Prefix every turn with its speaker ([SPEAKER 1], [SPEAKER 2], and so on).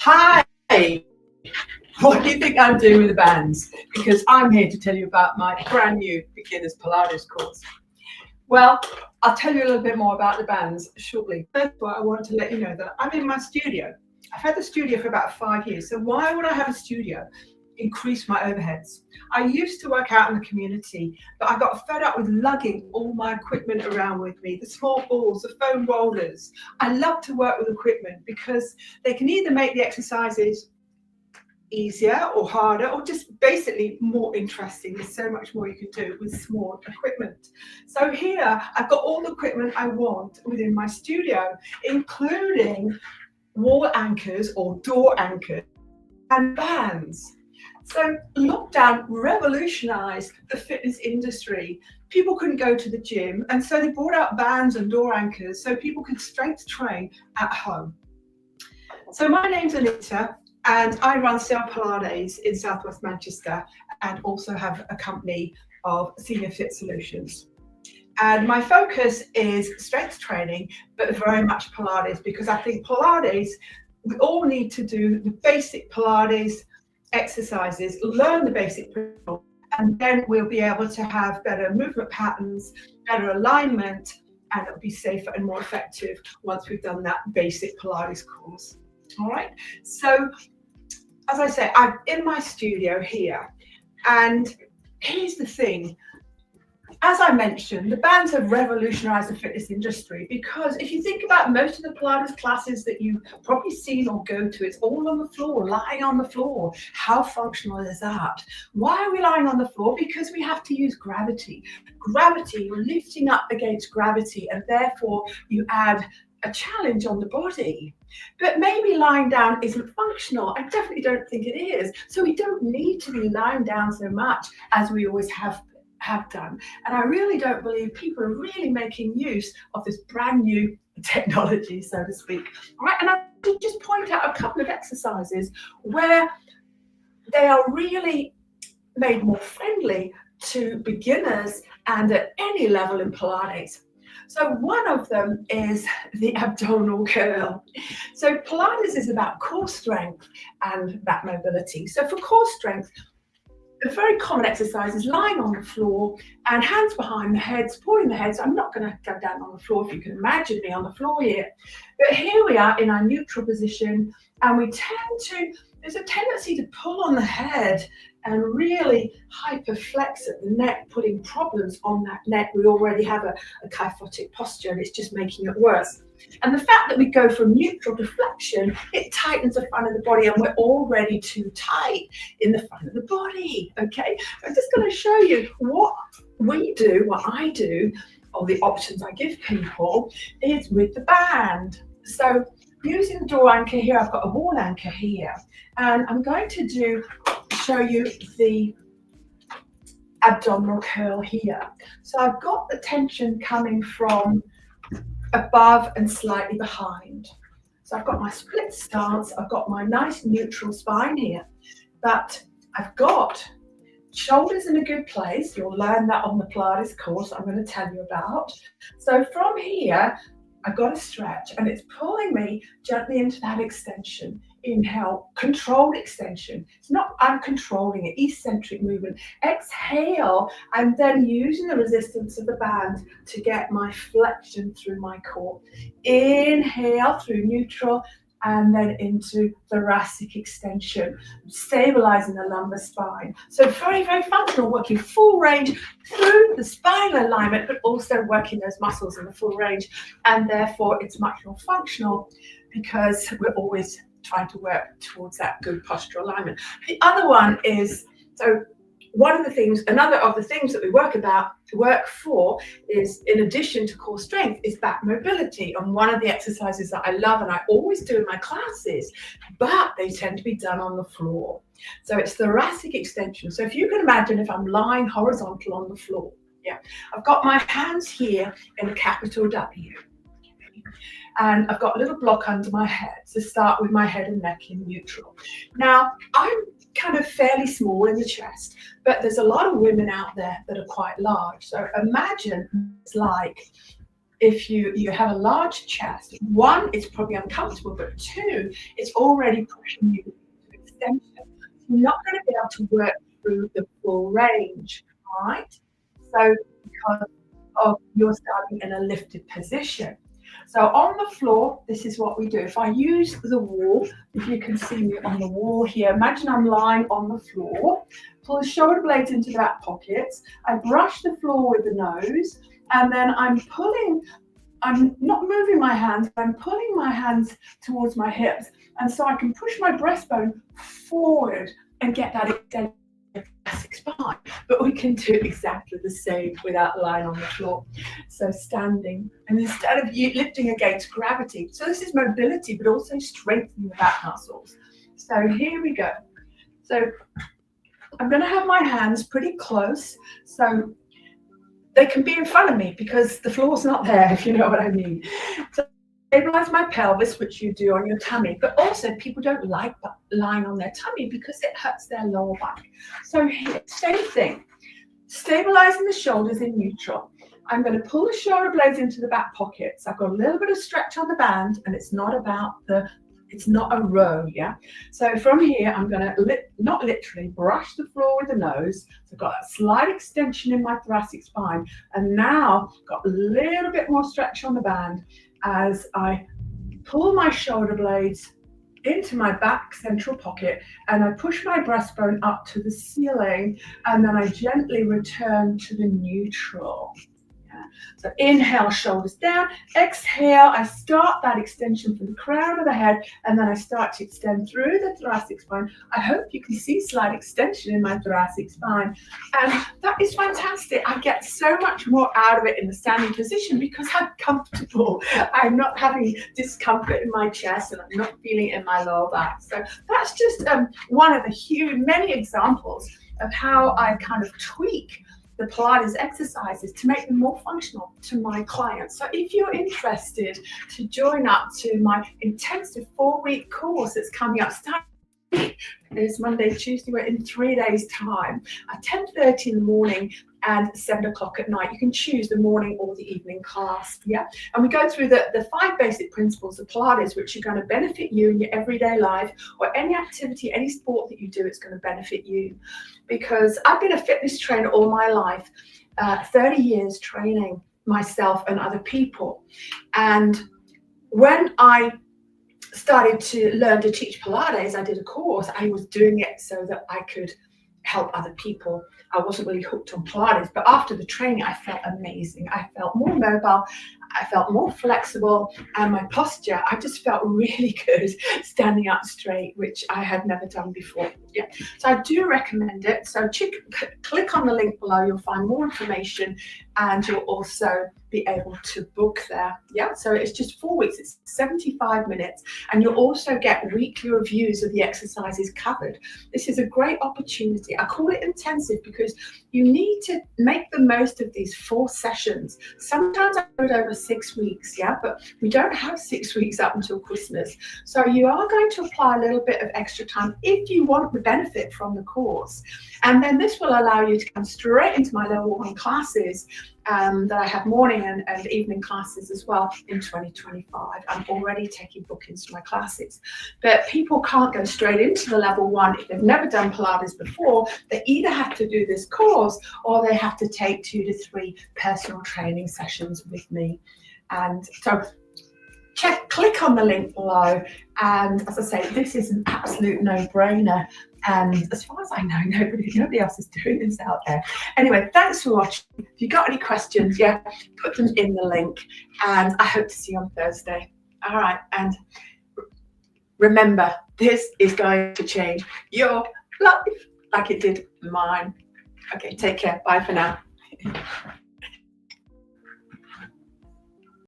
[SPEAKER 1] Hi! What do you think I'm doing with the bands? Because I'm here to tell you about my brand new beginner's Pilates course. Well, I'll tell you a little bit more about the bands shortly. First of all, I want to let you know that I'm in my studio. I've had the studio for about 5 years. So why would I have a studio? Increase my overheads. I used to work out in the community, but I got fed up with lugging all my equipment around with me, the small balls, the foam rollers. I love to work with equipment because they can either make the exercises easier or harder, or just basically more interesting. There's so much more you can do with small equipment. So here I've got all the equipment I want within my studio, including wall anchors or door anchors and bands. So lockdown revolutionized the fitness industry. People couldn't go to the gym, and so they brought out bands and door anchors so people could strength train at home. So my name's Anita, and I run Cell Pilates in Southwest Manchester, and also have a company of Senior Fit Solutions. And my focus is strength training, but very much Pilates, because I think Pilates, we all need to do the basic Pilates exercises, learn the basic principles, and then we'll be able to have better movement patterns, better alignment, and it'll be safer and more effective once we've done that basic Pilates course. All right. So, as I say, I'm in my studio here, and here's the thing. As I mentioned, the bands have revolutionized the fitness industry, because if you think about most of the Pilates classes that you've probably seen or go to, it's all on the floor, lying on the floor. How functional is that? Why are we lying on the floor? Because we have to use gravity. Gravity, you're lifting up against gravity, and therefore you add a challenge on the body. But maybe lying down isn't functional. I definitely don't think it is. So we don't need to be lying down so much as we always have done. And I really don't believe people are really making use of this brand new technology, so to speak. All right, and I will just point out a couple of exercises where they are really made more friendly to beginners and at any level in Pilates. So one of them is the abdominal curl. So Pilates is about core strength and back mobility. So for core strength, a very common exercise is lying on the floor and hands behind the head, supporting the head. So I'm not going to go down on the floor if you can imagine me on the floor here. But here we are in our neutral position, and there's a tendency to pull on the head and really hyperflex at the neck, putting problems on that neck. We already have a kyphotic posture, and it's just making it worse. And the fact that we go from neutral to flexion, it tightens the front of the body, and we're already too tight in the front of the body. Okay, I'm just going to show you what I do, or the options I give people is with the band. So using the door anchor here, I've got a wall anchor here, and I'm going to show you the abdominal curl here. So I've got the tension coming from above and slightly behind. So I've got my split stance, I've got my nice neutral spine here, but I've got shoulders in a good place. You'll learn that on the Pilates course I'm going to tell you about. So from here, I've got a stretch, and it's pulling me gently into that extension. Inhale, controlled extension. It's not I'm controlling it, eccentric movement. Exhale, I'm then using the resistance of the band to get my flexion through my core. Inhale through neutral, and then into thoracic extension, stabilizing the lumbar spine. So very, very functional, working full range through the spinal alignment, but also working those muscles in the full range. And therefore, it's much more functional because we're always trying to work towards that good postural alignment. The other one is, another of the things that we work for is, in addition to core strength, is back mobility. And one of the exercises that I love and I always do in my classes, but they tend to be done on the floor. So it's thoracic extension. So if you can imagine, if I'm lying horizontal on the floor, I've got my hands here in a capital W. And I've got a little block under my head. So start with my head and neck in neutral. Now, I'm kind of fairly small in the chest, but there's a lot of women out there that are quite large. So imagine it's like if you have a large chest, one, it's probably uncomfortable, but two, it's already pushing you to extension. You're not going to be able to work through the full range, right? So because of you're starting in a lifted position. So on the floor, this is what we do. If I use the wall, if you can see me on the wall here, imagine I'm lying on the floor, pull the shoulder blades into the back pockets, I brush the floor with the nose, and then I'm not moving my hands, but I'm pulling my hands towards my hips, and so I can push my breastbone forward and get that extended thoracic spine. But we can do exactly the same without lying on the floor. So standing, and instead of you lifting against gravity, so this is mobility, but also strengthening the back muscles. So here we go. So I'm going to have my hands pretty close, so they can be in front of me because the floor's not there, if you know what I mean. So stabilize my pelvis, which you do on your tummy, but also people don't like lying on their tummy because it hurts their lower back. So here, same thing, stabilizing the shoulders in neutral. I'm going to pull the shoulder blades into the back pockets. I've got a little bit of stretch on the band, and it's not a row, yeah? So from here, I'm going to, not literally, brush the floor with the nose. So I've got that slight extension in my thoracic spine. And now got a little bit more stretch on the band as I pull my shoulder blades into my back central pocket, and I push my breastbone up to the ceiling, and then I gently return to the neutral. So inhale, shoulders down. Exhale, I start that extension from the crown of the head, and then I start to extend through the thoracic spine. I hope you can see slight extension in my thoracic spine. And that is fantastic. I get so much more out of it in the standing position because I'm comfortable. I'm not having discomfort in my chest, and I'm not feeling it in my lower back. So that's just one of the many examples of how I kind of tweak the Pilates exercises to make them more functional to my clients. So if you're interested to join up to my intensive 4-week course that's coming up, it's Monday, Tuesday, we're in 3 days time at 10:30 in the morning and 7 o'clock at night. You can choose the morning or the evening class, yeah? And we go through the 5 basic principles of Pilates, which are going to benefit you in your everyday life, or any activity, any sport that you do, it's going to benefit you. Because I've been a fitness trainer all my life, 30 years training myself and other people. And when I started to learn to teach Pilates, I did a course. I was doing it so that I could help other people. I wasn't really hooked on Pilates, but after the training, I felt amazing. I felt more mobile, I felt more flexible, and my posture, I just felt really good standing up straight, which I had never done before. Yeah, so I do recommend it. So click on the link below, you'll find more information, and you'll also be able to book there. Yeah, so it's just 4 weeks, it's 75 minutes, and you'll also get weekly reviews of the exercises covered. This is a great opportunity. I call it intensive because you need to make the most of these 4 sessions. Sometimes I do it over 6 weeks, yeah, but we don't have 6 weeks up until Christmas. So you are going to apply a little bit of extra time if you want the benefit from the course. And then this will allow you to come straight into my level 1 classes that I have morning and evening classes as well in 2025. I'm already taking bookings to my classes. But people can't go straight into the level 1 if they've never done Pilates before. They either have to do this course or they have to take 2 to 3 personal training sessions with me. And so click on the link below. And as I say, this is an absolute no-brainer. And as far as I know, nobody else is doing this out there. Anyway, thanks for watching. If you've got any questions, yeah, put them in the link. And I hope to see you on Thursday. All right. And remember, this is going to change your life like it did mine. Okay, take care. Bye for now.